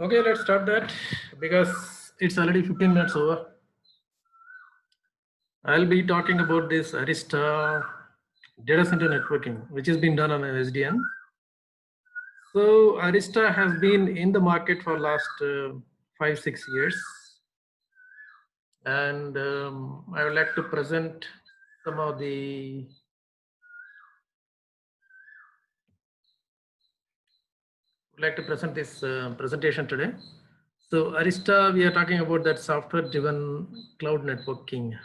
Okay, let's start that because it's already 15 minutes over. I'll be talking about this Arista data center networking, which has been done on an SDN. So Arista has been in the market for last 5-6 years, and I would like to present some of the this presentation today. So Arista, we are talking about that software-driven cloud networking.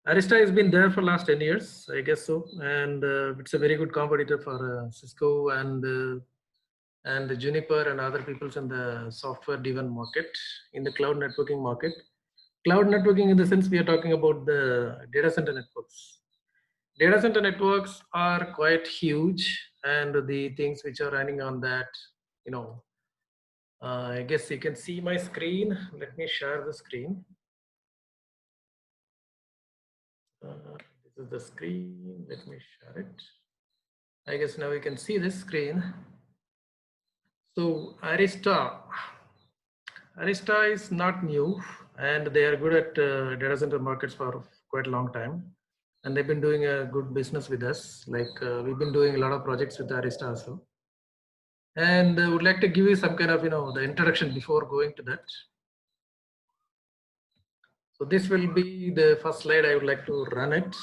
Arista has been there for last 10 years, I guess so, and it's a very good competitor for Cisco and Juniper and other peoples in the software-driven market, in the cloud networking market. Cloud networking, in the sense we are talking about the data center networks. Data center networks are quite huge, and the things which are running on that, you know, I guess you can see my screen. Let me share the screen. This is the screen. Let me share it. I guess now you can see this screen. So Arista is not new, and they are good at data center markets for quite a long time, and they've been doing a good business with us. Like we've been doing a lot of projects with Arista also, and I would like to give you some kind of the introduction before going to that. So this will be the first slide. I would like to run it.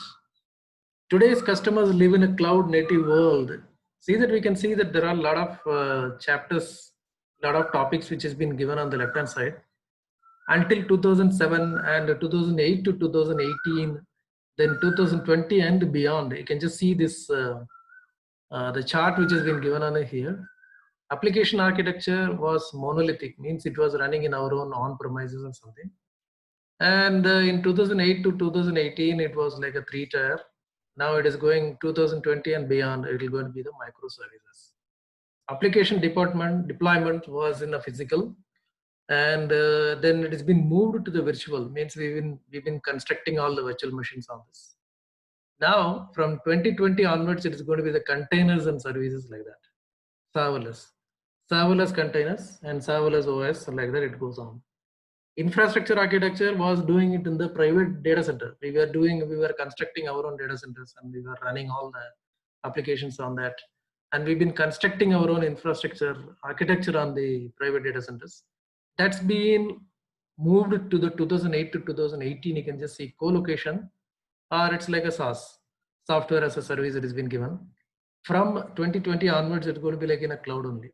Today's customers live in a cloud native world. See that we can see that there are a lot of chapters, lot of topics which has been given on the left hand side. Until 2007 and 2008 to 2018, then 2020 and beyond. You can just see this the chart which has been given on here. Application architecture was monolithic, means it was running in our own on-premises or something. And in 2008 to 2018, it was like a 3-tier. Now it is going 2020 and beyond, it will going to be the microservices. Application deployment was in a physical, and then it has been moved to the virtual, means we've been constructing all the virtual machines on this. Now from 2020 onwards, it is going to be the containers and services like that. Serverless containers and serverless OS, like that it goes on. Infrastructure architecture was doing it in the private data center. We were constructing our own data centers, and we were running all the applications on that. And we've been constructing our own infrastructure architecture on the private data centers. That's been moved to the 2008 to 2018. You can just see co-location, or it's like a SaaS, software as a service. It has been given. From 2020 onwards, it's going to be like in a cloud only.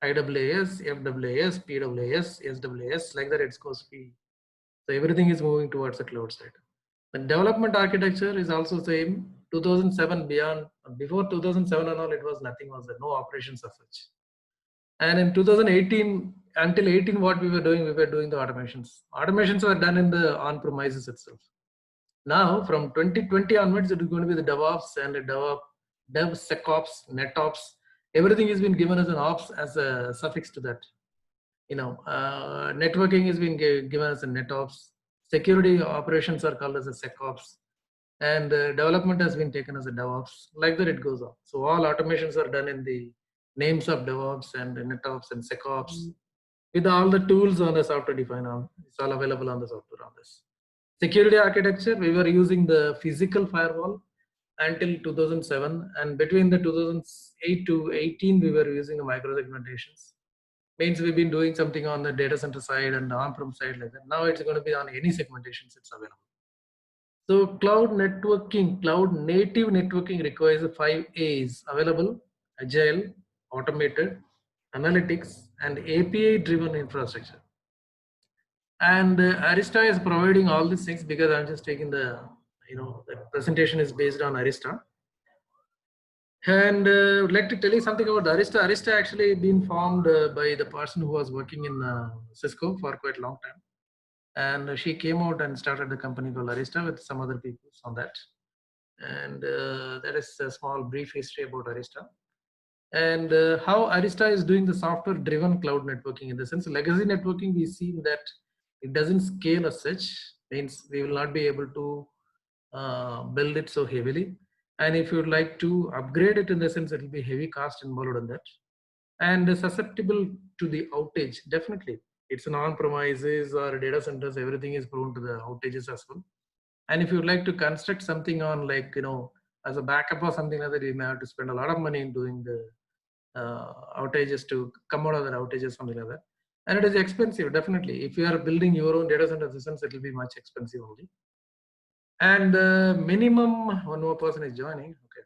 IaaS, FaaS, PaaS, SaaS, like that it's going to be. So everything is moving towards the cloud side. The development architecture is also same. 2007 beyond, before 2007 and all, it was nothing, was there, no operations as such. And in 2018 until 18, what we were doing the automations. Automations were done in the on-premises itself. Now from 2020 onwards, it is going to be the DevOps and the DevSecOps, NetOps. Everything has been given as an ops, as a suffix to that. Networking has been given as a NetOps. Security operations are called as a SecOps, and development has been taken as a DevOps. Like that it goes on. So all automations are done in the names of DevOps and NetOps and SecOps, with all the tools on the software defined on. It's all available on the software on this. Security architecture, we were using the physical firewall until 2007, and between the 2008 to 18, we were using the micro-segmentations. Means we've been doing something on the data center side and the on-prem side like that. Now it's going to be on any segmentations it's available. So cloud networking, cloud native networking requires 5 A's: available, agile, automated, analytics, and API-driven infrastructure. And Arista is providing all these things, because I'm just taking the presentation is based on Arista. And I would like to tell you something about Arista. Arista actually been formed by the person who was working in Cisco for quite a long time. And she came out and started the company called Arista with some other people on that. And that is a small brief history about Arista. And how Arista is doing the software driven cloud networking, in the sense legacy networking, we see that it doesn't scale as such, means we will not be able to build it so heavily. And if you would like to upgrade it, in the sense it will be heavy cost involved in that. And susceptible to the outage. Definitely, it's an on-premises or data centers, everything is prone to the outages as well. And if you'd like to construct something on, like, as a backup or something like that, you may have to spend a lot of money in doing the outages to come out of the outages, something like that. And it is expensive, definitely. If you are building your own data center systems, it will be much expensive only. And minimum, one more person is joining. Okay.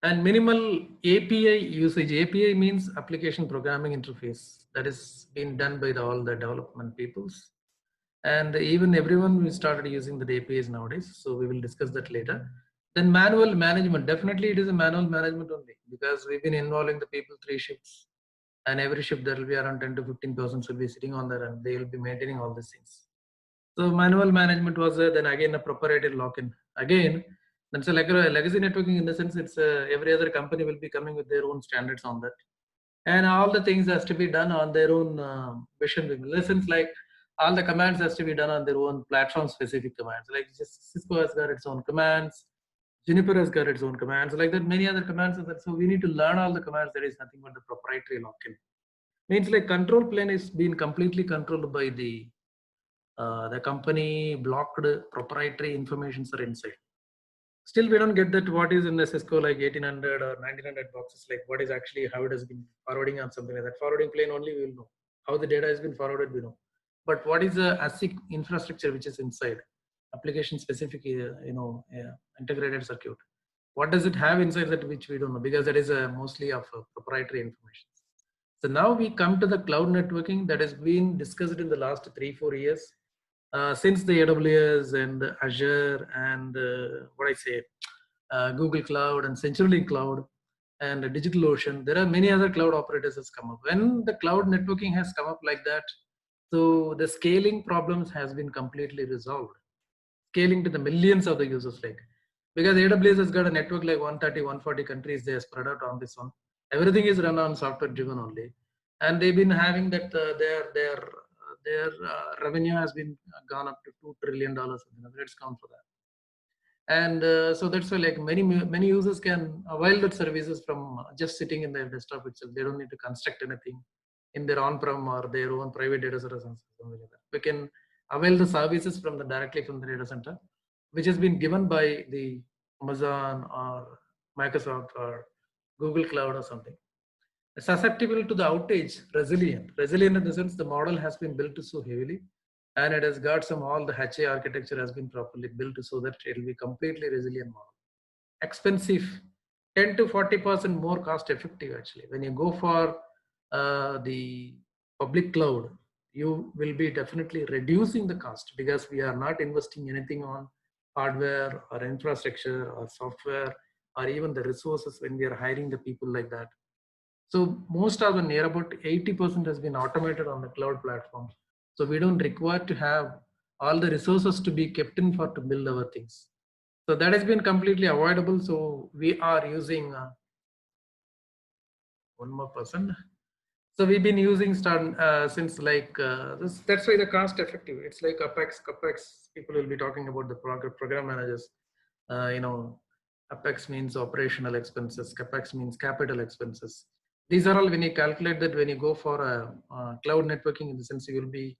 And minimal API usage. API means application programming interface. That is being done by all the development peoples. And even everyone we started using the APIs nowadays. So we will discuss that later. Then manual management. Definitely it is a manual management only, because we've been involving the people 3 shifts. And every shift there will be around 10 to 15 persons will be sitting on there, and they will be maintaining all these things. So manual management was there. Then again a proprietary lock-in. Again, that's like a legacy networking, in the sense it's every other company will be coming with their own standards on that, and all the things has to be done on their own vision. Lessons like all the commands has to be done on their own platform specific commands. Like just Cisco has got its own commands, Juniper has got its own commands, like that many other commands are there. So we need to learn all the commands. There is nothing but the proprietary lock-in. Means like control plane is being completely controlled by the company. Blocked proprietary informations are inside. Still we don't get that what is in the Cisco like 1800 or 1900 boxes, like what is actually how it has been forwarding on something like that. Forwarding plane only we will know. How the data has been forwarded, we know. But what is the ASIC infrastructure which is inside? Application specific, integrated circuit. What does it have inside that which we don't know, because that is mostly of proprietary information. So now we come to the cloud networking that has been discussed in the last 3-4 years. Since the AWS and Azure and Google Cloud and CenturyLink Cloud and DigitalOcean, there are many other cloud operators has come up. When the cloud networking has come up like that, so the scaling problems has been completely resolved. Scaling to the millions of the users, like, because AWS has got a network like 130, 140 countries they are spread out on this one. Everything is run on software driven only, and they've been having that their revenue has been gone up to $2 trillion. Let's count for that. And so that's why like many users can avail that services from just sitting in their desktop itself. They don't need to construct anything in their on-prem or their own private data center. Something like that. We can avail the services from directly from the data center, which has been given by the Amazon or Microsoft or Google Cloud or something. Susceptible to the outage, resilient in the sense the model has been built so heavily, and it has got all the HA architecture has been properly built so that it will be completely resilient model. Expensive, 10 to 40% more cost effective actually. When you go for the public cloud, you will be definitely reducing the cost, because we are not investing anything on hardware or infrastructure or software or even the resources when we are hiring the people like that. So most of the near about 80% has been automated on the cloud platforms. So we don't require to have all the resources to be kept in for to build our things. So that has been completely avoidable. So we are using one more person. So we've been using since like that's why the cost effective. It's like CapEx. People will be talking about the program managers. CapEx means operational expenses. CapEx means capital expenses. These are all when you calculate that when you go for a cloud networking, in the sense you will be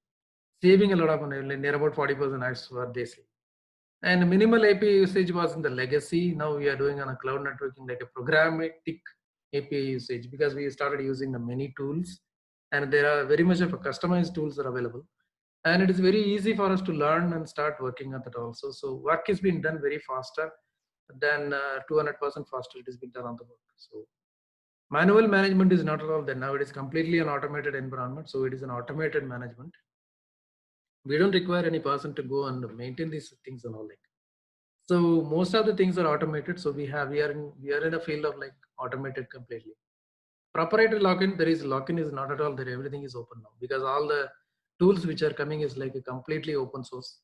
saving a lot of money, near about 40% as what they say. And minimal API usage was in the legacy. Now we are doing on a cloud networking like a programmatic API usage, because we started using the many tools, and there are very much of a customized tools are available. And it is very easy for us to learn and start working on that also. So work is being done very faster than 200% faster it has been done on the work. So manual management is not at all there. Now it is completely an automated environment. So it is an automated management. We don't require any person to go and maintain these things and all that. So most of the things are automated. So we are in a field of like automated completely. Proprietary lock-in, there is lock-in is not at all there. Everything is open now, because all the tools which are coming is like a completely open source.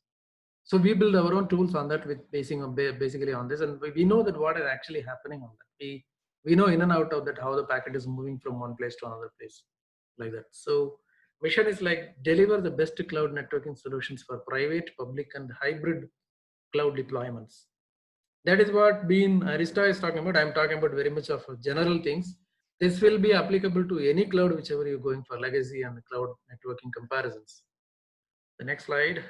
So we build our own tools on that with basically on this, and we know that what is actually happening on that. We know in and out of that how the packet is moving from one place to another place, like that. So mission is like deliver the best cloud networking solutions for private, public, and hybrid cloud deployments. That is what Arista is talking about. I'm talking about very much of general things. This will be applicable to any cloud, whichever you're going for legacy and cloud networking comparisons. The next slide.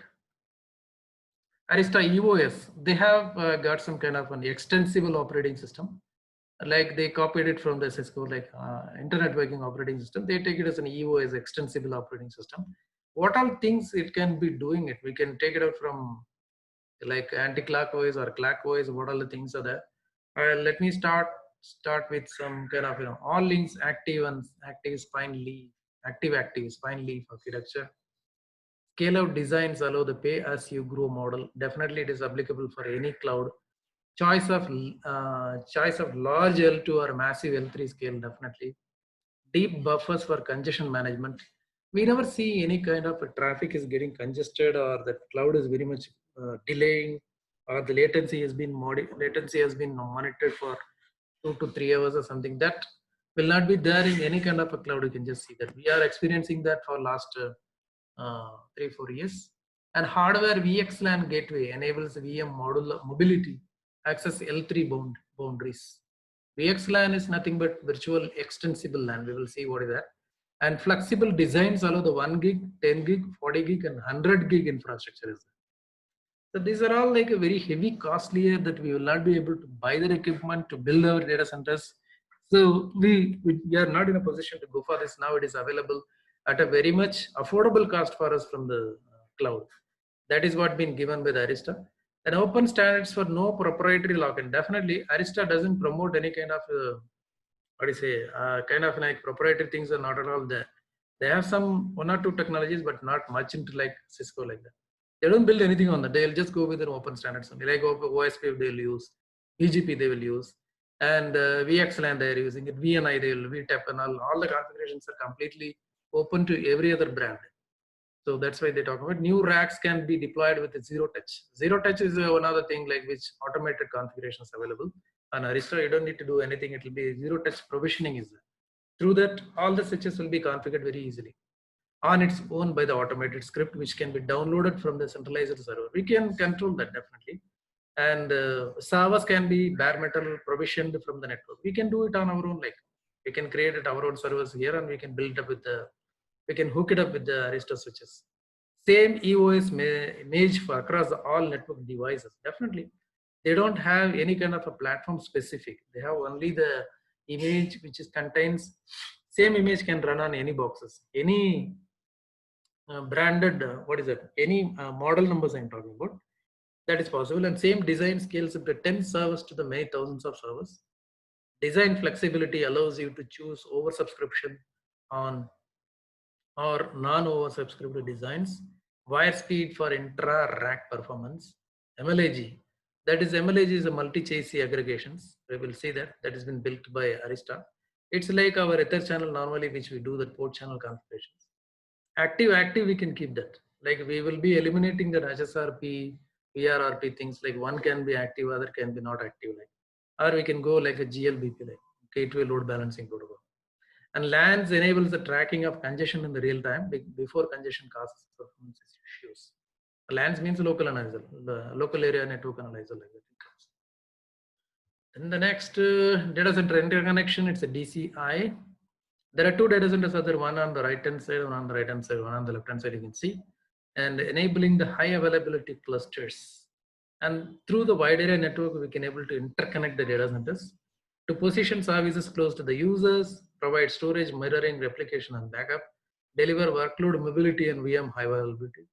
Arista EOS, they have got some kind of an extensible operating system. Like they copied it from the Cisco, like internet working operating system. They take it as an EOS, extensible operating system. What all things it can be doing it? We can take it out from like anti-clockwise or clockwise. What all the things are there? Let me start with some kind of all links active and active spine leaf, active spine leaf architecture. Scale out designs allow the pay as you grow model. Definitely it is applicable for any cloud. Choice of large L2 or massive L3 scale, definitely. Deep buffers for congestion management. We never see any kind of traffic is getting congested or the cloud is very much delaying or the latency has been monitored for 2 to 3 hours or something. That will not be there in any kind of a cloud. You can just see that. We are experiencing that for last 3-4 years. And hardware VXLAN gateway enables VM modular mobility, access L3 boundaries. VXLAN is nothing but virtual extensible LAN. We will see what is that. And flexible designs allow the 1 gig, 10 gig, 40 gig, and 100 gig infrastructure is there. So these are all like a very heavy costlier that we will not be able to buy the equipment to build our data centers. So we are not in a position to go for this. Now it is available at a very much affordable cost for us from the cloud. That is what been given by the Arista. And open standards for no proprietary lock. And definitely Arista doesn't promote any kind of what do you say, kind of like proprietary things are not at all there. They have some 1 or 2 technologies, but not much into like Cisco like that. They don't build anything on that. They'll just go with their open standards. Like OSPF they'll use, BGP they will use, and VXLAN they're using it, VNI they will, VTEP and all the configurations are completely open to every other brand. So that's why they talk about new racks can be deployed with zero touch. Zero touch is another thing like which automated configurations available. On Arista, you don't need to do anything. It will be zero touch provisioning is there. Through that, all the switches will be configured very easily on its own by the automated script, which can be downloaded from the centralized server. We can control that definitely. And servers can be bare metal provisioned from the network. We can do it on our own. Like we can create it our own servers here, and we can build up with the. We can hook it up with the Arista switches. Same EOS image for across all network devices. Definitely, they don't have any kind of a platform specific. They have only the image which is contains. Same image can run on any boxes, any branded. What is it? Any model numbers I'm talking about. That is possible, and same design scales up to 10 servers to the many thousands of servers. Design flexibility allows you to choose oversubscription on or non-oversubscribed designs, wire speed for intra-rack performance, MLAG. That is MLAG is a multi-chassis aggregations. We will see that has been built by Arista. It's like our Ether channel normally, which we do the port channel configurations. Active, we can keep that. Like we will be eliminating the HSRP, VRRP things. Like one can be active, other can be not active. Like, or we can go like a GLBP, like gateway load balancing protocol. And LANs enables the tracking of congestion in the real time before congestion causes performance issues. LANs means local analyzer, the local area network analyzer like that. Then the next data center interconnection, it's a DCI. There are 2 data centers, other one on the right hand side, one on the right hand side, one on the left hand side, you can see, and enabling the high availability clusters. And through the wide area network, we can able to interconnect the data centers to position services close to the users, provide storage, mirroring, replication, and backup, deliver workload mobility and VM high availability,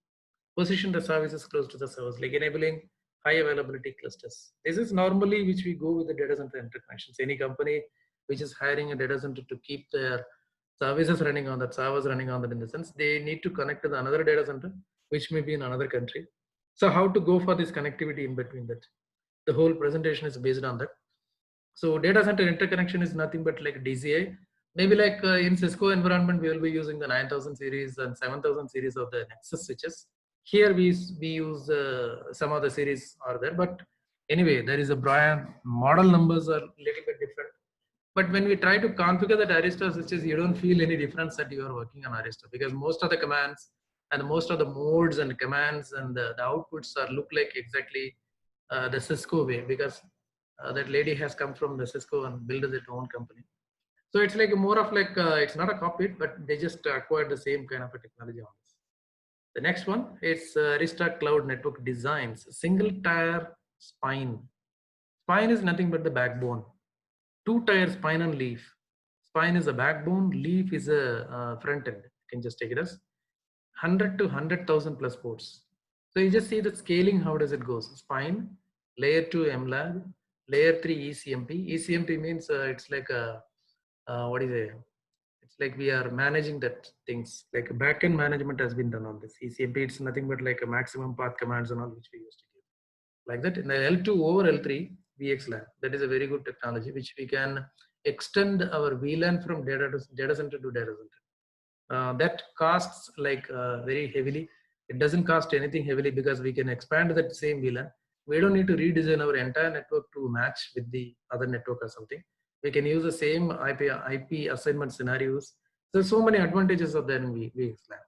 position the services close to the servers, like enabling high availability clusters. This is normally which we go with the data center interconnections. Any company which is hiring a data center to keep their services running on that, servers running on that, in the sense they need to connect to the another data center, which may be in another country. So how to go for this connectivity in between that? The whole presentation is based on that. So data center interconnection is nothing but like DCI. Maybe like in Cisco environment, we will be using the 9000 series and 7000 series of the Nexus switches. Here we use some of the series are there, but anyway, there is a brand model numbers are a little bit different. But when we try to configure that Arista switches, you don't feel any difference that you are working on Arista, because most of the commands and most of the modes and commands and the outputs are look like exactly the Cisco way, because that lady has come from the Cisco and built their own company. So it's like more of like, it's not a copy, but they just acquired the same kind of a technology on this. The next one is Arista Cloud Network Designs, single tier spine. Spine is nothing but the backbone. Two tier spine and leaf. Spine is a backbone, leaf is a front end. You can just take it as 100 to 100,000 plus ports. So you just see the scaling, how does it go? Spine, layer 2 MLAG, layer 3 ECMP. ECMP means it's like a, what is it? It's like we are managing that things, like backend management has been done on this. ECMP, it's nothing but like a maximum path commands and all which we used to give. Like that in the L2 over L3, VXLAN, that is a very good technology which we can extend our VLAN from data center to data center. That costs like very heavily. It doesn't cost anything heavily because we can expand that same VLAN. We don't need to redesign our entire network to match with the other network or something. We can use the same IP assignment scenarios. There's so many advantages of that in VXLAN.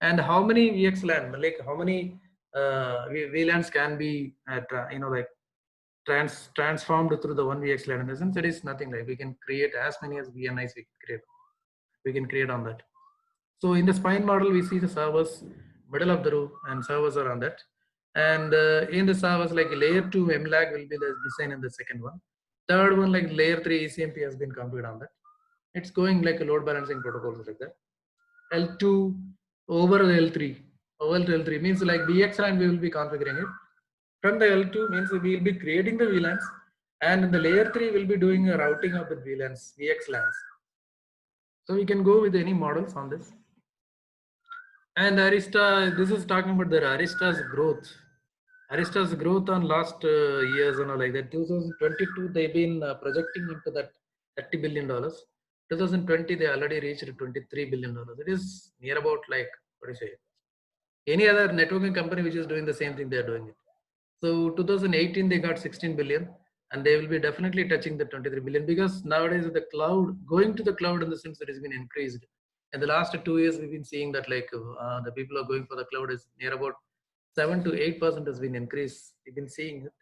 And how many VXLAN, like how many VLANs can be like transformed through the one VXLAN? In the sense, it is nothing. Like we can create as many as VNIs we can create on that. So in the spine model, we see the servers middle of the row and servers are on that. And in the servers, like layer 2 MLAG will be the design in the second one. Third one, like layer 3 ECMP has been configured on that. It's going like a load balancing protocols like that. L2 over L3. Over L3 means like VXLAN we will be configuring it. From the L2 means we will be creating the VLANs, and in the layer 3 we'll be doing a routing of the VLANs, VXLANs. So we can go with any models on this. And Arista, this is talking about the Arista's growth. Arista's growth on last years and all like that. 2022, they've been projecting into that $30 billion. 2020, they already reached $23 billion. It is near about like, what do you say? Any other networking company which is doing the same thing, they're doing it. So 2018, they got 16 billion, and they will be definitely touching the 23 billion because nowadays the cloud, going to the cloud in the sense that has been increased. In the last 2 years, we've been seeing that like the people are going for the cloud is near about 7 to 8% has been increased. We've been seeing it.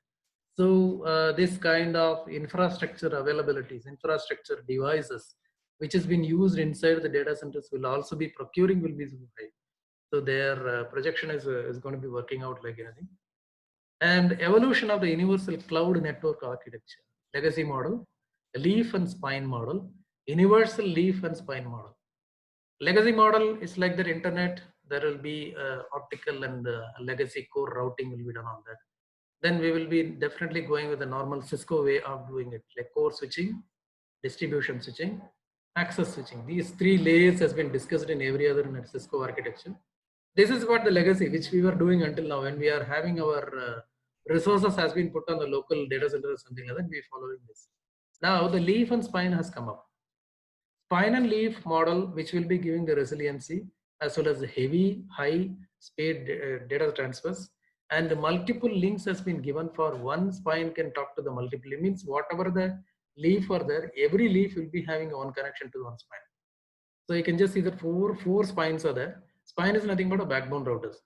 So this kind of infrastructure availabilities, infrastructure devices, which has been used inside the data centers will also be procuring will be high. So their projection is going to be working out like anything. And evolution of the universal cloud network architecture, legacy model, leaf and spine model, universal leaf and spine model. Legacy model is like the internet. There will be optical and legacy core routing will be done on that. Then we will be definitely going with the normal Cisco way of doing it, like core switching, distribution switching, access switching. These three layers has been discussed in every other Cisco architecture. This is what the legacy which we were doing until now. When we are having our resources has been put on the local data center or something like that, we are following this. Now the leaf and spine has come up. Spine and leaf model, which will be giving the resiliency as well as the heavy, high speed data transfers, and the multiple links has been given for one spine can talk to the multiple. It means whatever the leaf are there, every leaf will be having one connection to one spine. So you can just see that four spines are there. Spine is nothing but a backbone routers.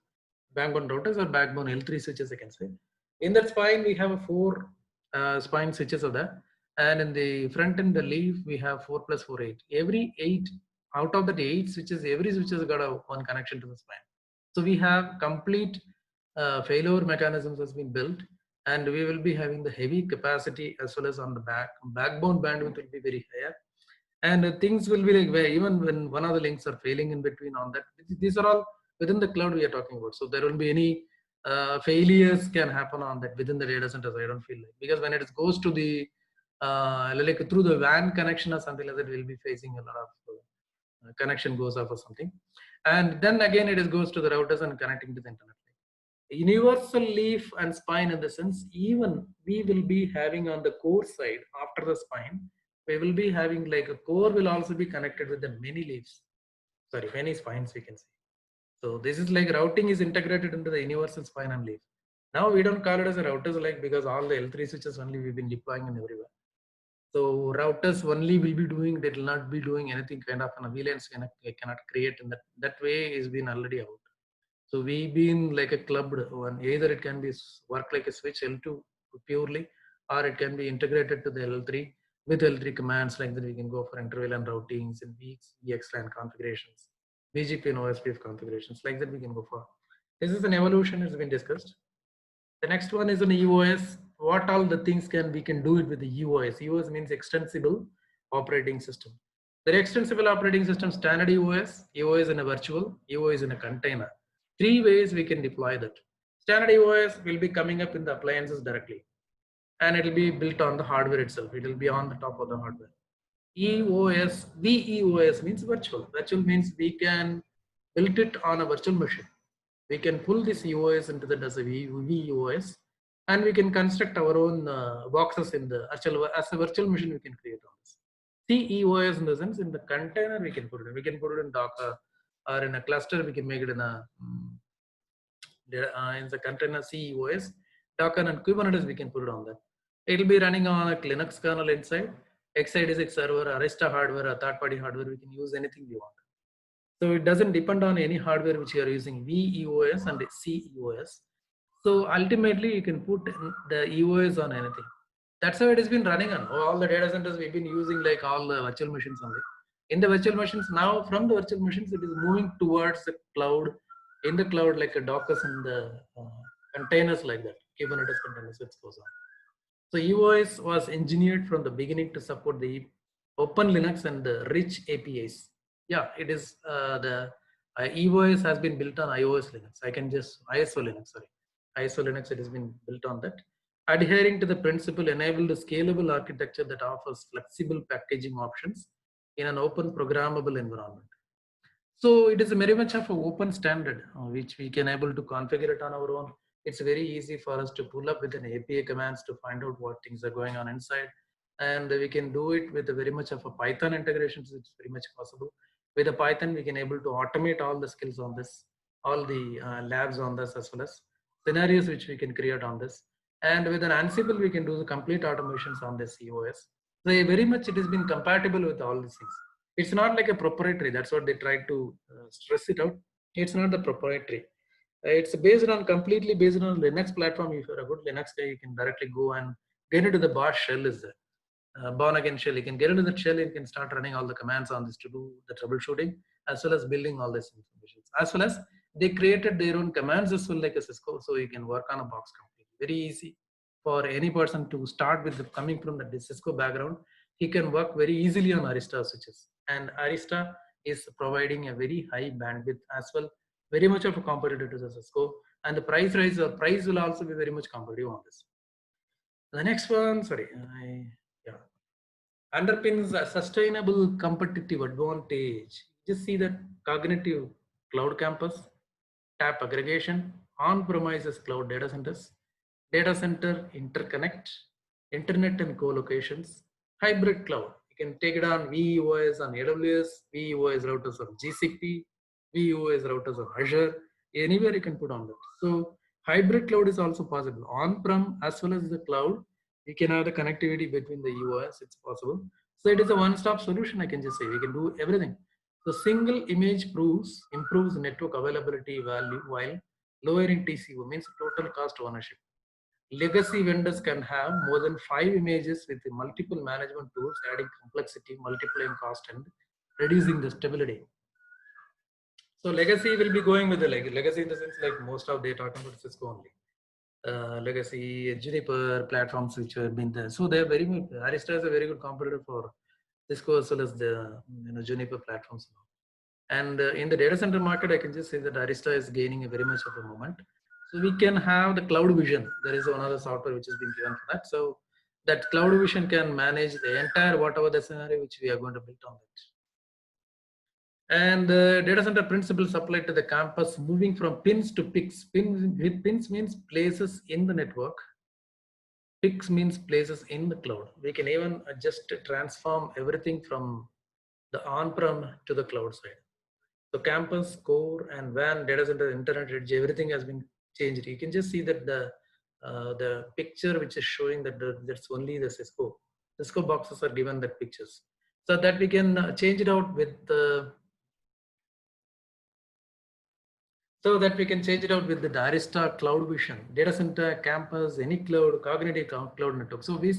Backbone routers or backbone L3 switches, I can say. In that spine, we have four spine switches are there. And in the front end, the leaf, we have 4 plus 4, 8. Every 8, out of the 8 switches, every switch has got one connection to the spine. So we have complete failover mechanisms has been built, and we will be having the heavy capacity as well as on the backbone bandwidth will be very higher. And things will be like where even when one of the links are failing in between on that, these are all within the cloud we are talking about. So there will be any failures can happen on that within the data centers. I don't feel like, because when it goes to the like through the WAN connection or something like that, we'll be facing a lot of connection goes off or something. And then again, it goes to the routers and connecting to the internet. Universal leaf and spine in the sense, even we will be having on the core side after the spine, we will be having like a core will also be connected with the many leaves, sorry, many spines we can say. So this is like routing is integrated into the universal spine and leaf. Now we don't call it as a routers like because all the L3 switches only we've been deploying in everywhere. So routers only will be doing, they will not be doing anything kind of an VLANs cannot create in that way is been already out. So we've been like a clubbed one, either it can be work like a switch L2 purely, or it can be integrated to the L3, With L3 commands like that, we can go for interval and routings and VXLAN configurations, BGP and OSPF configurations. Like that, we can go for. This is an evolution has been discussed. The next one is an EOS. What all the things we can do it with the EOS. EOS means extensible operating system. The extensible operating system, standard EOS, EOS in a virtual, EOS in a container. 3 ways we can deploy that. Standard EOS will be coming up in the appliances directly, and it will be built on the hardware itself. It will be on the top of the hardware. EOS, VEOS means virtual. Virtual means we can build it on a virtual machine. We can pull this EOS into the VEOS, and we can construct our own boxes in the virtual, as a virtual machine we can create on this. CEOS in the sense in the container we can put it in. We can put it in Docker or in a cluster. We can make it in a in the container CEOS, Docker and Kubernetes. We can put it on that. It will be running on a Linux kernel inside. x86 server, Arista hardware, or third-party hardware. We can use anything we want. So it doesn't depend on any hardware which you are using, VEOS and CEOS. So ultimately, you can put the EOS on anything. That's how it has been running on all the data centers we've been using, like all the virtual machines only. In the virtual machines now, from the virtual machines, it is moving towards the cloud. In the cloud, like a Docker and the containers like that, Kubernetes containers, it goes on. So EOS was engineered from the beginning to support the Open Linux and the rich APIs. Yeah, it is the EOS has been built on iOS Linux. I can just ISO Linux, sorry. ISO Linux, it has been built on that. Adhering to the principle enabled a scalable architecture that offers flexible packaging options in an open programmable environment. So it is very much of an open standard, which we can able to configure it on our own. It's very easy for us to pull up with an API commands to find out what things are going on inside. And we can do it with a very much of a Python integration. So it's very much possible. With a Python, we can able to automate all the skills on this, all the labs on this, as well as scenarios which we can create on this. And with an Ansible, we can do the complete automations on this EOS. So very much it has been compatible with all these things. It's not like a proprietary. That's what they try to stress it out. It's not the proprietary. It's based on completely based on Linux platform. If you're a good Linux guy, you can directly go and get into the Bash shell is there. Born again shell. You can get into the shell. You can start running all the commands on this to do the troubleshooting, as well as building all this information. As well as they created their own commands as well, like a Cisco, so you can work on a box completely. Very easy for any person to start with coming from the Cisco background. He can work very easily on Arista switches, and Arista is providing a very high bandwidth as well, very much of a competitor to the Cisco, and the price will also be very much competitive on this. The next one, sorry, underpins a sustainable competitive advantage. Just see that cognitive cloud campus, tap aggregation, on-premises cloud data centers, data center interconnect, internet and co-locations, hybrid cloud. You can take it on VEOS on AWS, VEOS routers on GCP, VEOS routers on Azure, anywhere you can put on that. So hybrid cloud is also possible. On-prem as well as the cloud, you can have the connectivity between the EOS, it's possible. So it is a one-stop solution, I can just say. We can do everything. The single image improves network availability value while lowering TCO, means total cost of ownership. Legacy vendors can have more than 5 images with multiple management tools, adding complexity, multiplying cost, and reducing the stability. So legacy will be going with the legacy in the sense like most of they talking about Cisco only. Legacy, Juniper platforms which have been there. So they're very good. Arista is a very good competitor for Cisco as well as the Juniper platforms. And in the data center market, I can just say that Arista is gaining a very much of a moment. So we can have the cloud vision. There is another software which has been given for that. So that cloud vision can manage the entire whatever the scenario which we are going to build on that. And the data center principles apply to the campus, moving from pins to PICs. Pins means places in the network. PICs means places in the cloud. We can even just transform everything from the on-prem to the cloud side. So campus, core, and WAN, data center, internet, edge, everything has been changed. You can just see that the picture which is showing that that's only the Cisco boxes are given that pictures, so that we can change it out with the. So that we can change it out with the Arista Cloud Vision, data center, campus, any cloud, cognitive cloud network. So which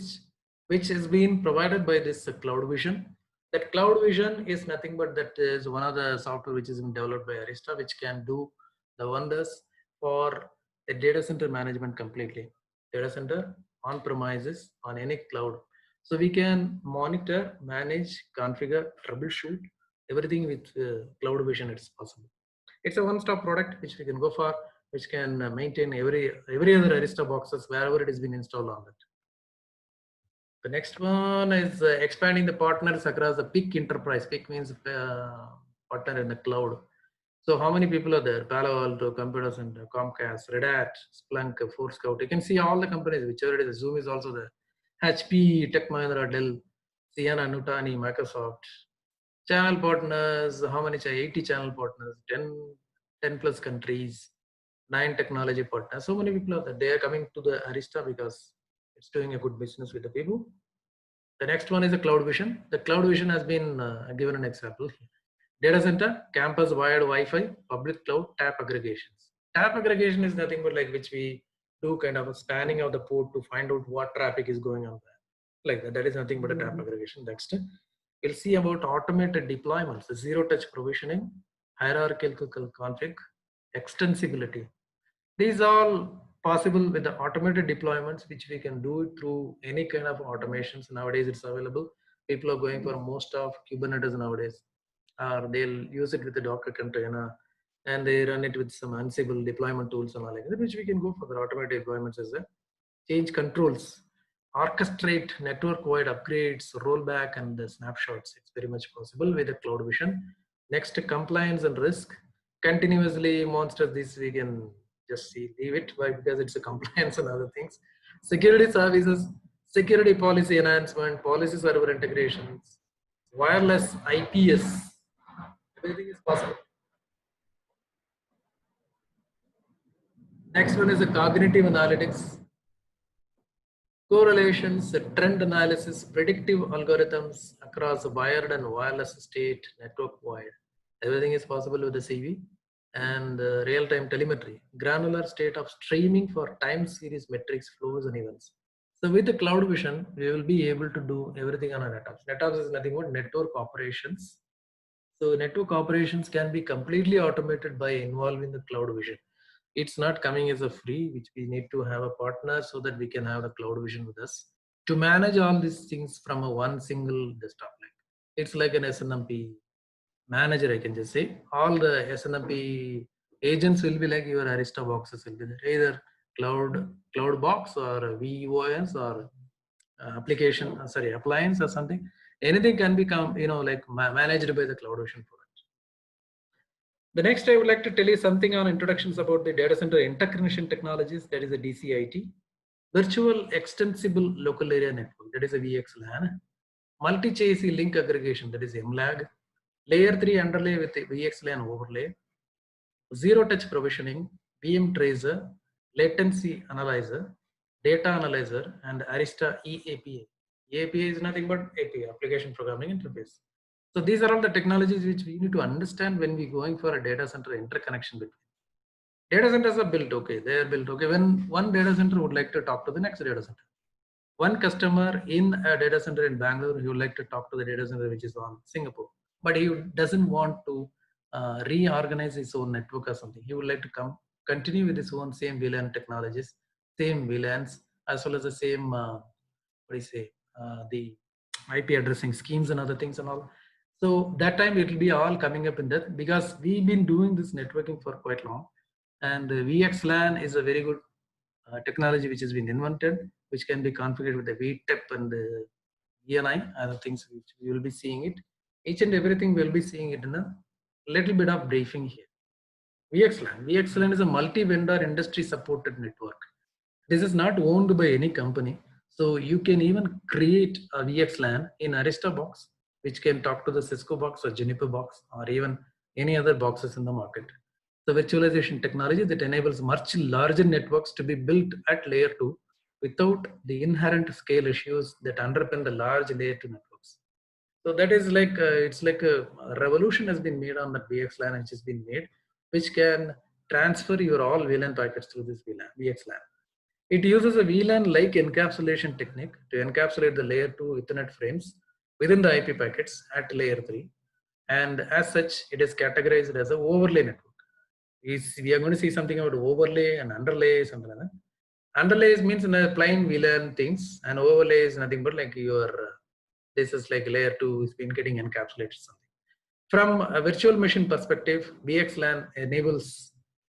which is being provided by this Cloud Vision. That Cloud Vision is nothing but that is one of the software which is being developed by Arista, which can do the wonders for the data center management completely. Data center on premises on any cloud. So we can monitor, manage, configure, troubleshoot everything with Cloud Vision. It's possible. It's a one-stop product which we can go for, which can maintain every other Arista boxes wherever it has been installed on that. The next one is expanding the partners across the PIC enterprise. PIC means partner in the cloud. So how many people are there? Palo Alto, Computer Center, Comcast, Red Hat, Splunk, Forescout. You can see all the companies, whichever it is. Zoom is also there. HP, Tech Mahindra, Dell, Ciena, Nutanny, Microsoft. Channel partners, how many? 80 channel partners, 10 plus countries, 9 technology partners. So many people are there. They are coming to the Arista because it's doing a good business with the people. The next one is a Cloud Vision. The Cloud Vision has been given an example. Data center, campus wired Wi-Fi, public cloud, tap aggregations. Tap aggregation is nothing but like which we do kind of a spanning of the port to find out what traffic is going on there. Like that. That is nothing but a tap aggregation. Next, we'll see about automated deployments, zero-touch provisioning, hierarchical config, extensibility. These all possible with the automated deployments, which we can do it through any kind of automations. Nowadays, it's available. People are going for most of Kubernetes nowadays, or they'll use it with the Docker container, and they run it with some Ansible deployment tools and all like that, which we can go for the automated deployments as a change controls, orchestrate network-wide upgrades, rollback, and the snapshots. It's very much possible with the Cloud Vision. Next, compliance and risk. Continuously monster this we can just see leave it because it's a compliance and other things. Security services, security policy enhancement, policy server integrations, wireless IPS. Everything is possible. Next one is the cognitive analytics, correlations, trend analysis, predictive algorithms across wired and wireless state network wide. Everything is possible with the CV. And real-time telemetry, granular state of streaming for time series metrics, flows, and events. So with the Cloud Vision, we will be able to do everything on a NetOps. NetOps is nothing but network operations. So network operations can be completely automated by involving the Cloud Vision. It's not coming as a free, which we need to have a partner so that we can have the Cloud Vision with us to manage all these things from a one single desktop. It's like an SNMP manager, I can just say. All the SNMP agents will be like your Arista boxes will be there, either cloud box or VOS or application, sorry, appliance or something. Anything can become, like managed by the Cloud Vision product. The next, I would like to tell you something on introductions about the data center interconnection technologies. That is a DCIT, virtual extensible local area network. That is a VXLAN, multi-chassis link aggregation. That is MLAG, layer 3 underlay with a VXLAN overlay, zero touch provisioning, VM tracer, latency analyzer, data analyzer, and Arista eAPI. eAPI is nothing but API, application programming interface. So these are all the technologies which we need to understand when we're going for a data center interconnection between. Data centers are built, okay, they are built, okay. When one data center would like to talk to the next data center. One customer in a data center in Bangalore, he would like to talk to the data center which is on Singapore, but he doesn't want to reorganize his own network or something. He would like to continue with his own same VLAN technologies, same VLANs, as well as the same, the IP addressing schemes and other things and all. So that time it will be all coming up in that, because we've been doing this networking for quite long, and VXLAN is a very good technology which has been invented, which can be configured with the VTEP and the ENI, other things which we will be seeing it. Each and everything we'll be seeing it in a little bit of briefing here. VXLAN is a multi-vendor industry supported network. This is not owned by any company. So you can even create a VXLAN in Arista box, which can talk to the Cisco box or Juniper box or even any other boxes in the market. The virtualization technology that enables much larger networks to be built at layer 2 without the inherent scale issues that underpin the large layer 2 networks. So that is like, it's like a revolution has been made on the VXLAN, which has been made, which can transfer your all VLAN packets through this VXLAN. It uses a VLAN-like encapsulation technique to encapsulate the layer 2 Ethernet frames within the IP packets at layer 3. And as such, it is categorized as an overlay network. We are going to see something about overlay and underlay, something like that. Underlays means in a plain VLAN things, and overlay is nothing but like your, this is like layer 2 is been getting encapsulated something. From a virtual machine perspective, VXLAN enables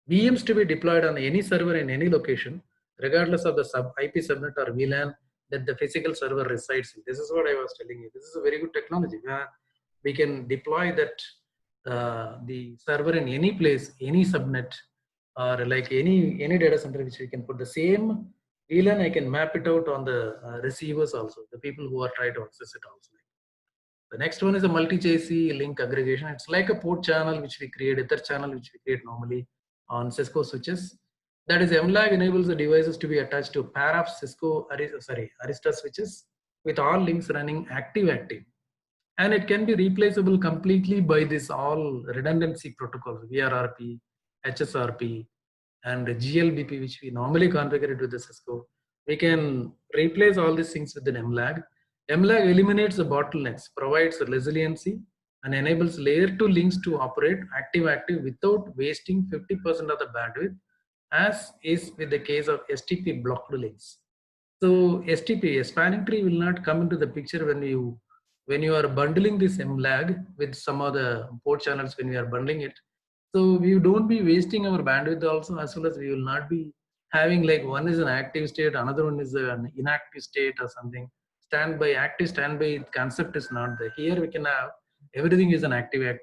VMs to be deployed on any server in any location, regardless of the IP subnet or VLAN that the physical server resides in. This is what I was telling you. This is a very good technology where we can deploy that the server in any place, any subnet, or like any data center which we can put the same VLAN. I can map it out on the receivers also, the people who are trying to access it also. The next one is a multi-chassis link aggregation. It's like a port channel which we create, Ether channel which we create normally on Cisco switches. That is, MLAG enables the devices to be attached to a pair of Cisco Arista switches with all links running active. And it can be replaceable completely by this all redundancy protocols, VRRP, HSRP, and GLBP, which we normally configure it with the Cisco. We can replace all these things with an MLAG. MLAG eliminates the bottlenecks, provides resiliency, and enables layer 2 links to operate active without wasting 50% of the bandwidth, as is with the case of STP blocked links. So STP, a spanning tree, will not come into the picture when you are bundling this MLAG with some of the port channels when we are bundling it. So we don't be wasting our bandwidth also, as well as we will not be having like one is an active state, another one is an inactive state or something. Standby concept is not there. Here we can have everything is an active.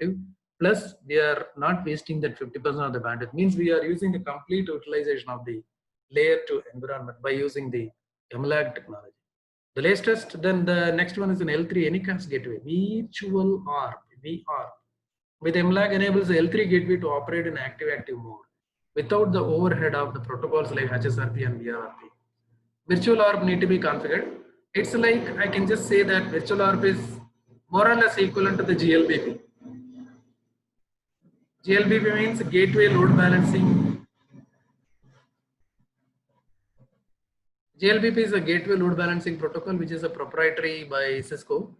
Plus we are not wasting that 50% of the bandwidth. Means we are using the complete utilization of the layer 2 environment by using the MLAG technology. The latest, then the next one is an L3 Anycast gateway, virtual ARP, VR. With MLAG enables the L3 gateway to operate in active mode without the overhead of the protocols like HSRP and VRRP. Virtual ARP need to be configured. It's like, I can just say that virtual ARP is more or less equivalent to the GLBP. GLBP means gateway load balancing. GLBP is a gateway load balancing protocol, which is a proprietary by Cisco.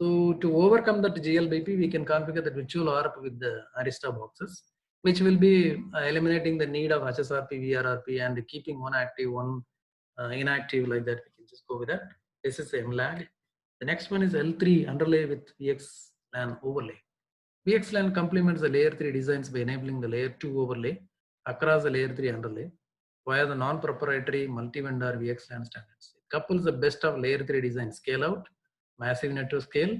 So to overcome that GLBP, we can configure the virtual ARP with the Arista boxes, which will be eliminating the need of HSRP, VRRP, and keeping one active, one inactive like that. We can just go with that. This is MLAG. The next one is L3 underlay with VXLAN overlay. VXLAN complements the layer 3 designs by enabling the layer 2 overlay across the layer 3 underlay via the non-proprietary multi-vendor VXLAN standards. It couples the best of layer 3 design, scale out, massive network scale,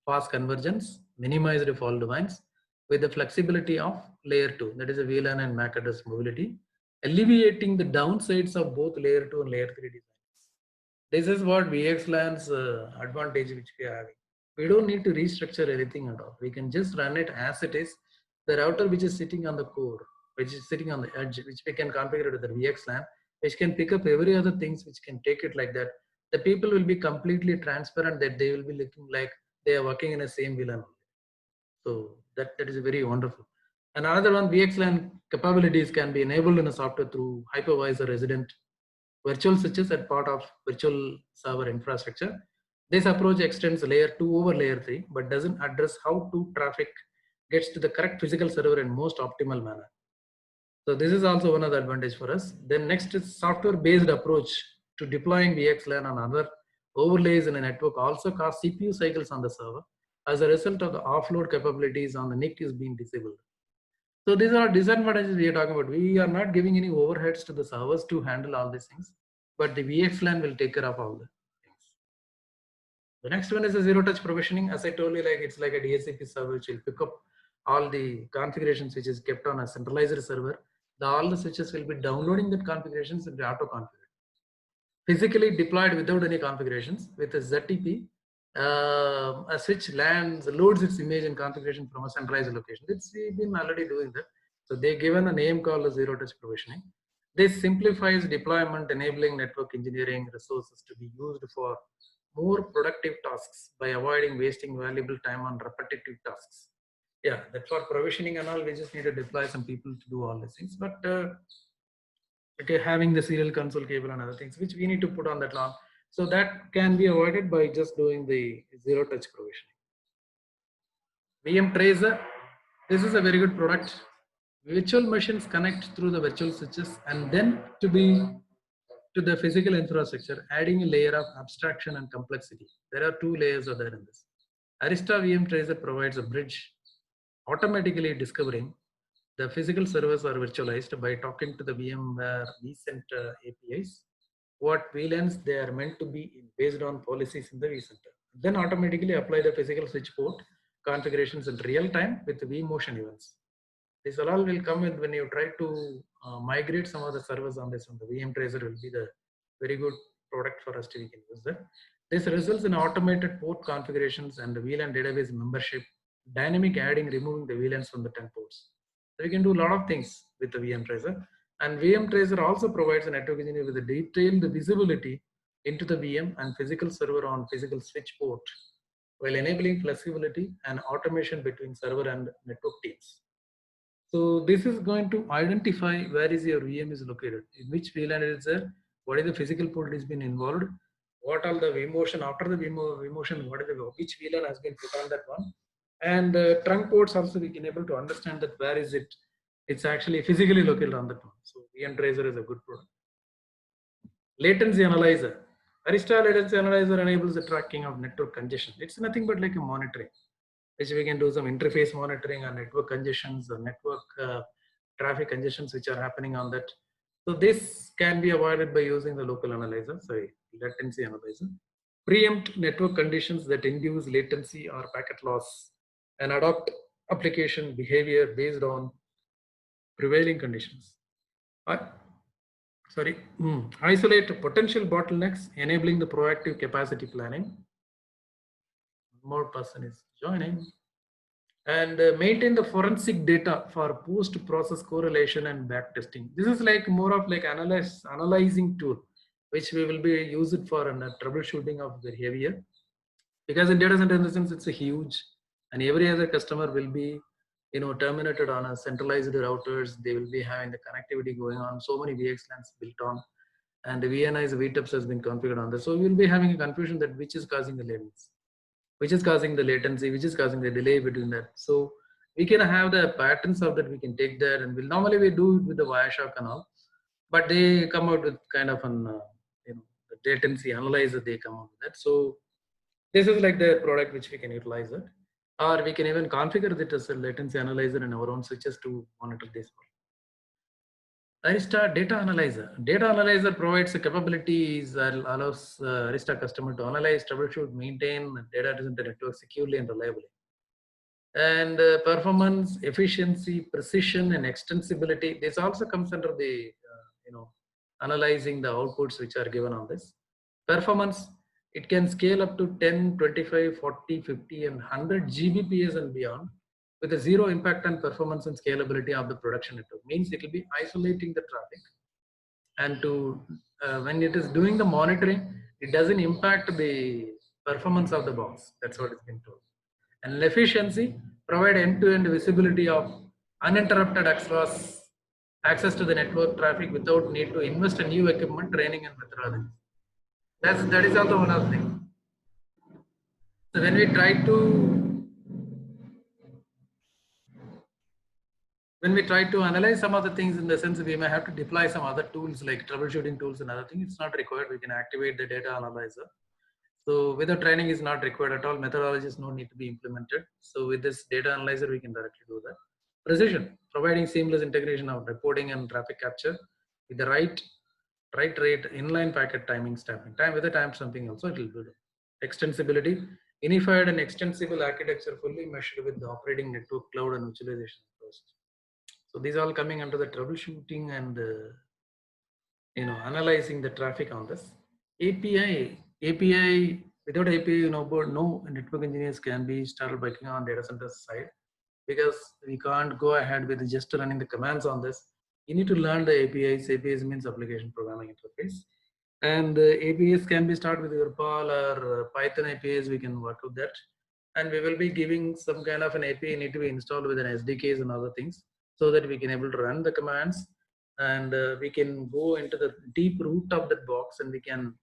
fast convergence, minimized fault domains with the flexibility of layer 2, that is a VLAN and MAC address mobility, alleviating the downsides of both layer 2 and layer 3 designs. This is what VXLAN's advantage which we are having. We don't need to restructure anything at all. We can just run it as it is. The router which is sitting on the core, which is sitting on the edge, which we can configure with the VXLAN, which can pick up every other things, which can take it like that. The people will be completely transparent that they will be looking like they are working in the same VLAN. So that is very wonderful. And another one, VXLAN capabilities can be enabled in a software through hypervisor resident virtual switches as part of virtual server infrastructure. This approach extends layer 2 over layer 3, but doesn't address how to traffic gets to the correct physical server in most optimal manner. So this is also one of the advantage for us. Then next is software-based approach to deploying VXLAN and other overlays in a network also costs CPU cycles on the server. As a result of the offload capabilities on the NIC is being disabled. So these are disadvantages we are talking about. We are not giving any overheads to the servers to handle all these things, but the VXLAN will take care of all the things. The next one is a zero-touch provisioning. As I told you, like it's like a DHCP server which will pick up all the configurations which is kept on a centralized server. All the switches will be downloading that configurations and be auto-configured. Physically deployed without any configurations with a ZTP. A switch loads its image and configuration from a centralized location. We've been already doing that. So they given a name called zero-touch provisioning. This simplifies deployment, enabling network engineering resources to be used for more productive tasks by avoiding wasting valuable time on repetitive tasks. Yeah, that for provisioning and all, we just need to deploy some people to do all these things. But okay, having the serial console cable and other things, which we need to put on that lawn. So that can be avoided by just doing the zero touch provisioning. VM Tracer, this is a very good product. Virtual machines connect through the virtual switches and then to the physical infrastructure, adding a layer of abstraction and complexity. There are two layers of that in this. Arista VM Tracer provides a bridge, automatically discovering the physical servers are virtualized by talking to the VMware vCenter APIs. What VLANs they are meant to be based on policies in the vCenter. Then automatically apply the physical switch port configurations in real time with the vMotion events. This all will come in when you try to migrate some of the servers on this one. The VM Tracer will be the very good product for us to we can use that. This results in automated port configurations and the VLAN database membership, dynamic adding, removing the VLANs from the 10 ports. So we can do a lot of things with the VM Tracer. And VM Tracer also provides a network engineer with a detailed visibility into the VM and physical server on physical switch port, while enabling flexibility and automation between server and network teams. So this is going to identify where is your VM is located, in which VLAN it is there, what is the physical port is been involved, what are the vMotion, after the vMotion, what is the, which VLAN has been put on that one. And trunk ports also we can able to understand that where is it, it's actually physically located on that one. So VM Tracer is a good product. Latency analyzer. Arista latency analyzer enables the tracking of network congestion. It's nothing but like a monitoring, which we can do some interface monitoring and network congestions or network traffic congestions which are happening on that. So this can be avoided by using the local analyzer, sorry, latency analyzer. Preempt network conditions that induce latency or packet loss and adopt application behavior based on prevailing conditions. Isolate potential bottlenecks, enabling the proactive capacity planning. More person is joining. And maintain the forensic data for post-process correlation and backtesting. This is like more of like analyzing tool, which we will be used for troubleshooting of behavior. Because in data center instance, it's a huge, and every other customer will be, terminated on a centralized routers. They will be having the connectivity going on. So many VXLANs built on, and the VNI's VTUPS has been configured on this. So we will be having a confusion that which is causing the latency, which is causing the latency, which is causing the delay between that. So we can have the patterns of that. We can take that, and we'll normally we do it with the Wireshark and all, but they come out with kind of an the latency analyzer. They come out with that. So this is like the product which we can utilize it, or we can even configure it as a latency analyzer in our own switches to monitor this. Arista Data Analyzer. Data Analyzer provides the capabilities that allows Arista customer to analyze, troubleshoot, maintain data center network securely and reliably. And performance, efficiency, precision, and extensibility. This also comes under the analyzing the outputs which are given on this. Performance, it can scale up to 10, 25, 40, 50, and 100 Gbps and beyond, with a zero impact on performance and scalability of the production network. Means it will be isolating the traffic, and to when it is doing the monitoring, it doesn't impact the performance of the box. That's what it's been told. And efficiency, provide end-to-end visibility of uninterrupted access to the network traffic without need to invest in new equipment, training, and methodology. That is also one of the things. So when we try to analyze some other things, in the sense we may have to deploy some other tools like troubleshooting tools and other things. It's not required. We can activate the data analyzer. So without training is not required at all. Methodologies no need to be implemented. So with this data analyzer, we can directly do that. Precision, providing seamless integration of reporting and traffic capture with the right rate, inline packet timing, stamping time with the time stamping also it will do. Extensibility, unified and extensible architecture fully meshed with the operating network, cloud, and virtualization process. So these are all coming under the troubleshooting and analyzing the traffic on this. API, without API, no network engineers can be started working on data center side, because we can't go ahead with just running the commands on this. You need to learn the APIs. APIs means application programming interface. And APIs can be started with your Perl or Python APIs. We can work with that. And we will be giving some kind of an API need to be installed with an SDKs and other things, so that we can able to run the commands and we can go into the deep root of that box, and we can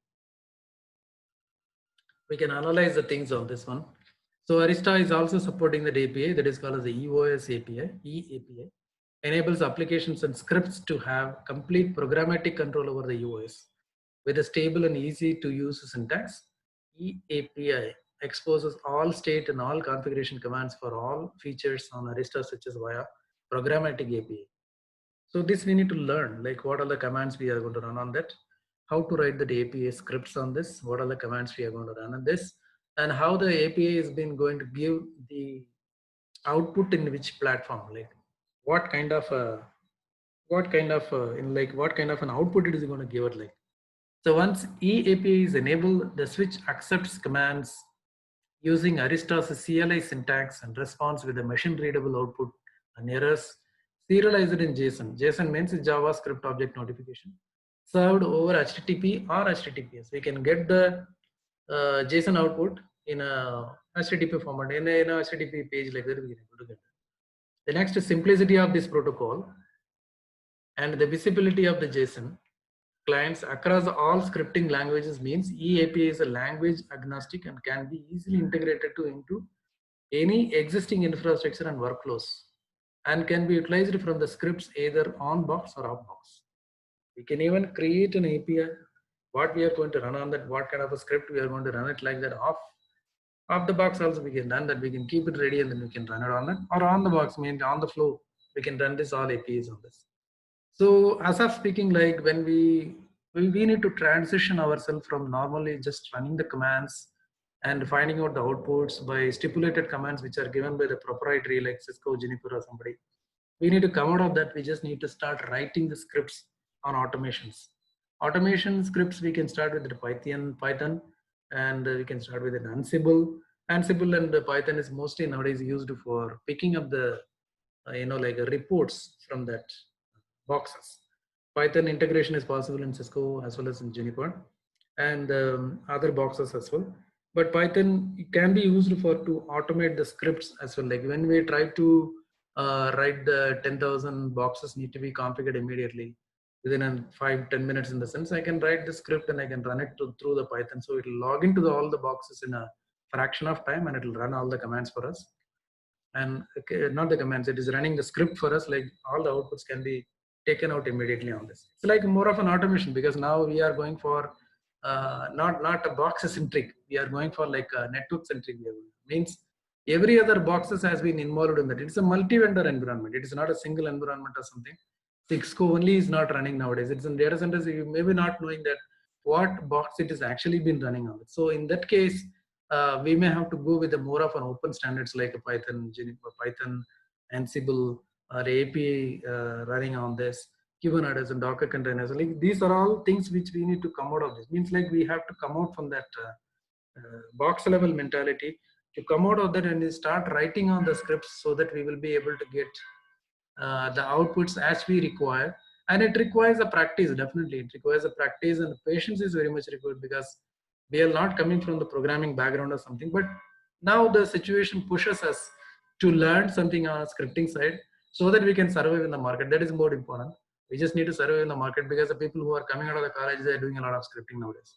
analyze the things of this one. So Arista is also supporting that API that is called as the EOS API, eAPI, enables applications and scripts to have complete programmatic control over the EOS with a stable and easy to use syntax. eAPI exposes all state and all configuration commands for all features on Arista such as via programmatic API. So this we need to learn, like what are the commands we are going to run on that, how to write the API scripts on this, what are the commands we are going to run on this, and how the API has been going to give the output in which platform, like what kind of what kind of an output it is going to give it like. So once eAPI is enabled, the switch accepts commands using Arista's CLI syntax and responds with a machine readable output and errors serialized in JSON. JSON means JavaScript object notification served over HTTP or HTTPS. We can get the JSON output in a HTTP format, in a HTTP page like that. We can able to get it. The next is simplicity of this protocol and the visibility of the JSON clients across all scripting languages means eAPI is a language agnostic and can be easily integrated into any existing infrastructure and workflows, and can be utilized from the scripts either on box or off box. We can even create an API, what we are going to run on that, what kind of a script we are going to run it like that. Off the box also we can run that, we can keep it ready and then we can run it on that, or on the box, means on the flow, we can run this all APIs on this. So as of speaking, like when we need to transition ourselves from normally just running the commands and finding out the outputs by stipulated commands which are given by the proprietary like Cisco, Juniper or somebody. We need to come out of that. We just need to start writing the scripts on automations. Automation scripts we can start with the Python, and we can start with an Ansible. Ansible and Python is mostly nowadays used for picking up the like reports from that boxes. Python integration is possible in Cisco as well as in Juniper and other boxes as well. But Python can be used to automate the scripts as well. Like when we try to write the 10,000 boxes need to be configured immediately within 5-10 minutes, in the sense I can write the script and I can run it through the Python. So it will log into all the boxes in a fraction of time and it will run all the commands for us. And not the commands, it is running the script for us, like all the outputs can be taken out immediately on this. It's like more of an automation, because now we are going for not a box centric, we are going for like a network centric. Means every other boxes has been involved in that. It's a multi-vendor environment, it is not a single environment or something. Cisco only is not running nowadays. It's in data centers, you may be not knowing that what box it is actually been running on it. So in that case, we may have to go with a more of an open standards like a Python, Juniper, Python, Ansible, or API running on this, Kubernetes and Docker containers. Like these are all things which we need to come out of this. Means like we have to come out from that box level mentality to come out of that and start writing on the scripts so that we will be able to get the outputs as we require. And it requires a practice, definitely. It requires a practice, and patience is very much required, because we are not coming from the programming background or something. But now the situation pushes us to learn something on scripting side so that we can survive in the market. That is more important. We just need to survive in the market, because the people who are coming out of the college, they are doing a lot of scripting nowadays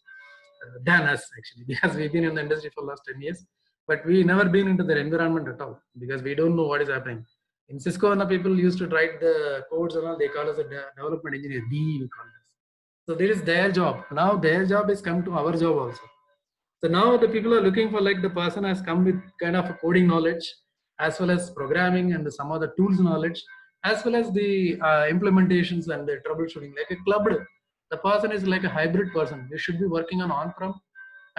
than us actually, because we've been in the industry for the last 10 years, but we never been into their environment at all, because we don't know what is happening. In Cisco, and the people used to write the codes and all, they call us a development engineer, DE we call this. So there is their job. Now their job is come to our job also. So now the people are looking for like the person has come with kind of a coding knowledge, as well as programming and some other tools knowledge, as well as the implementations and the troubleshooting, like a clubbed. The person is like a hybrid person. You should be working on-prem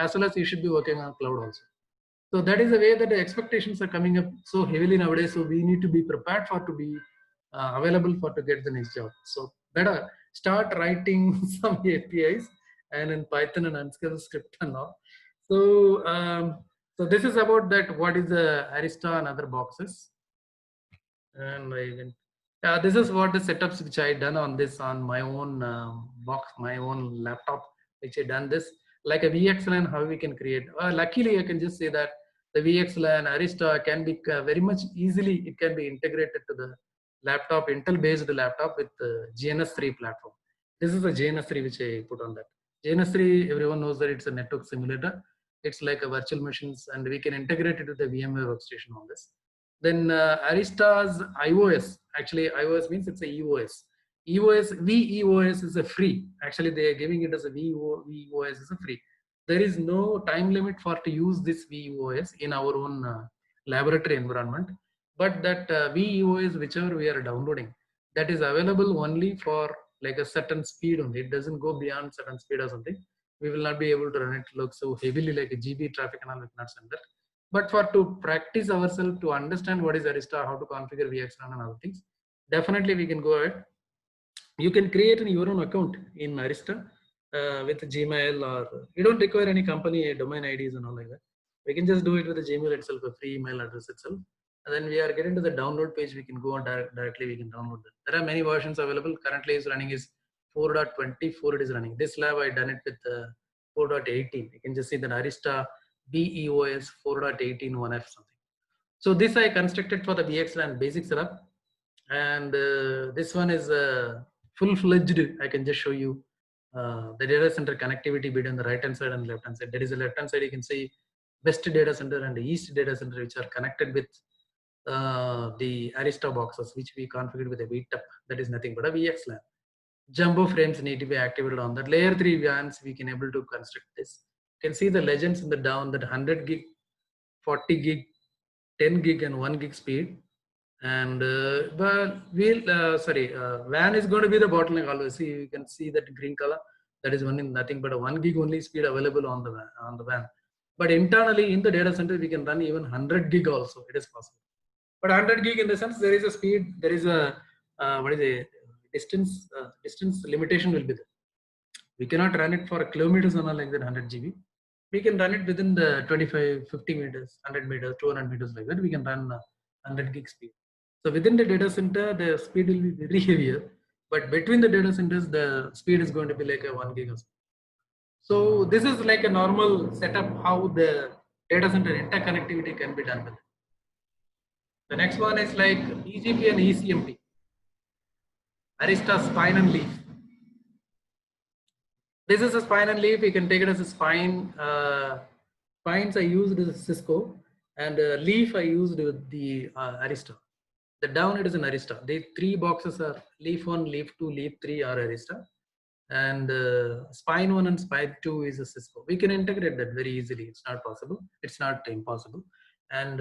as well as you should be working on cloud also. So that is the way that the expectations are coming up so heavily nowadays. So we need to be prepared for to be available for to get the next job. So better start writing some APIs and in Python and Ansible script and all. So this is about that. What is the Arista and other boxes? And this is what the setups which I done on this on my own box, my own laptop, which I done this like a VXLAN. How we can create? Luckily, I can just say that the VXLAN Arista can be very much easily. It can be integrated to the laptop, Intel-based laptop with GNS3 platform. This is a GNS3 which I put on that. GNS3, everyone knows that it's a network simulator. It's like a virtual machines, and we can integrate it with the VMware workstation on this. Then Arista's iOS, actually iOS means it's a EOS. EOS, VEOS is a free. Actually, they are giving it as a VEOS is a free. There is no time limit for to use this VEOS in our own laboratory environment. But that VEOS, whichever we are downloading, that is available only for like a certain speed only. It doesn't go beyond certain speed or something. We will not be able to run it look so heavily like a GB traffic and all, we cannot send that. But for to practice ourselves to understand what is Arista, how to configure VXLAN and other things, definitely we can go ahead. You can create your own account in Arista with Gmail, or you don't require any company domain IDs and all like that. We can just do it with the Gmail itself, a free email address itself. And then we are getting to the download page. We can go on directly. We can download that. There are many versions available. Currently, is running is 4.24. It is running. This lab I done it with 4.18. You can just see that Arista VEOS 4.18 1F something. So this I constructed for the VXLAN basic setup, and this one is full-fledged. I can just show you the data center connectivity between the right hand side and left hand side. There is a left hand side, you can see west data center and the east data center, which are connected with the Arista boxes, which we configured with a VTEP. That is nothing but a VXLAN. Jumbo frames need to be activated on that. Layer 3 VANs, we can able to construct this. You can see the legends in the down, that 100 gig, 40 gig, 10 gig and 1 gig speed. And but WAN is going to be the bottleneck always. See, you can see that green color, that is nothing but a 1 gig only speed available on the WAN. But internally in the data center, we can run even 100 gig also. It is possible. But 100 gig in the sense, there is a speed, there is a what is a distance limitation will be there. We cannot run it for kilometers or like that 100 GB. We can run it within the 25, 50 meters, 100 meters, 200 meters like that. We can run 100 gig speed. So within the data center, the speed will be very heavier. But between the data centers, the speed is going to be like a 1 gig. So this is like a normal setup how the data center interconnectivity can be done with it. The next one is like BGP and ECMP. Arista spine and leaf. This is a spine and leaf. You can take it as a spine. Spines I used with Cisco, and leaf I used with the Arista. The down it is an Arista. The three boxes are leaf 1, leaf 2, leaf 3 are Arista, and spine 1 and spine 2 is a Cisco. We can integrate that very easily. It's not possible. It's not impossible. And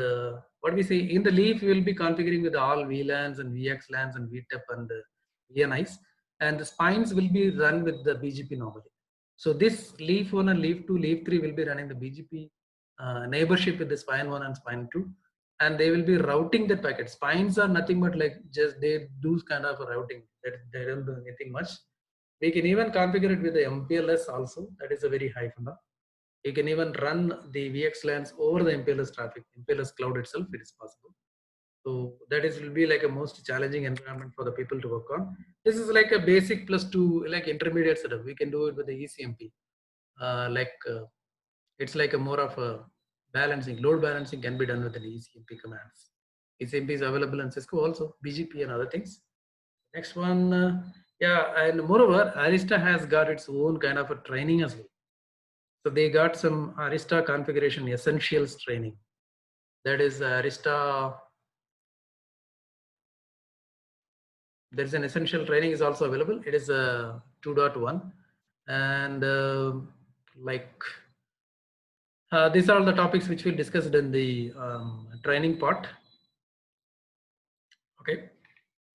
what we say in the leaf, we will be configuring with all VLANs and VXLANs and VTEP and VNIs, and the spines will be run with the BGP normally. So this leaf 1 and leaf 2, leaf 3 will be running the BGP neighborship with the spine 1 and spine 2, and they will be routing the packet. Spines are nothing but like just they do kind of a routing. They don't do anything much. We can even configure it with the MPLS also. That is a very high funda. You can even run the VXLANs over the MPLS traffic, MPLS cloud itself. It is possible. So that is will be like a most challenging environment for the people to work on. This is like a basic plus two, like intermediate setup. We can do it with the ECMP. It's like a more of a balancing, load balancing can be done with the ECMP commands. ECMP is available in Cisco also, BGP and other things. Next one, yeah, and moreover, Arista has got its own kind of a training as well. So they got some Arista configuration essentials training. That is Arista. There is an essential training is also available. It is 2.1, and these are all the topics which we discussed in the training part. Okay,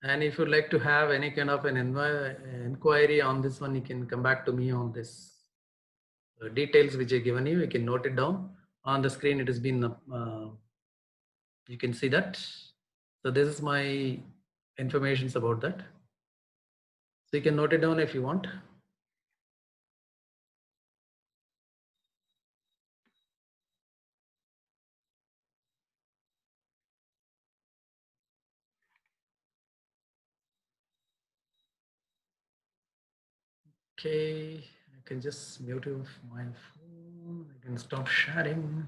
and if you'd like to have any kind of an inquiry on this one, you can come back to me on this details which I given you. You can note it down on the screen. It has been you can see that. So this is my informations about that. So you can note it down if you want. Okay, I can just mute my phone. I can stop sharing.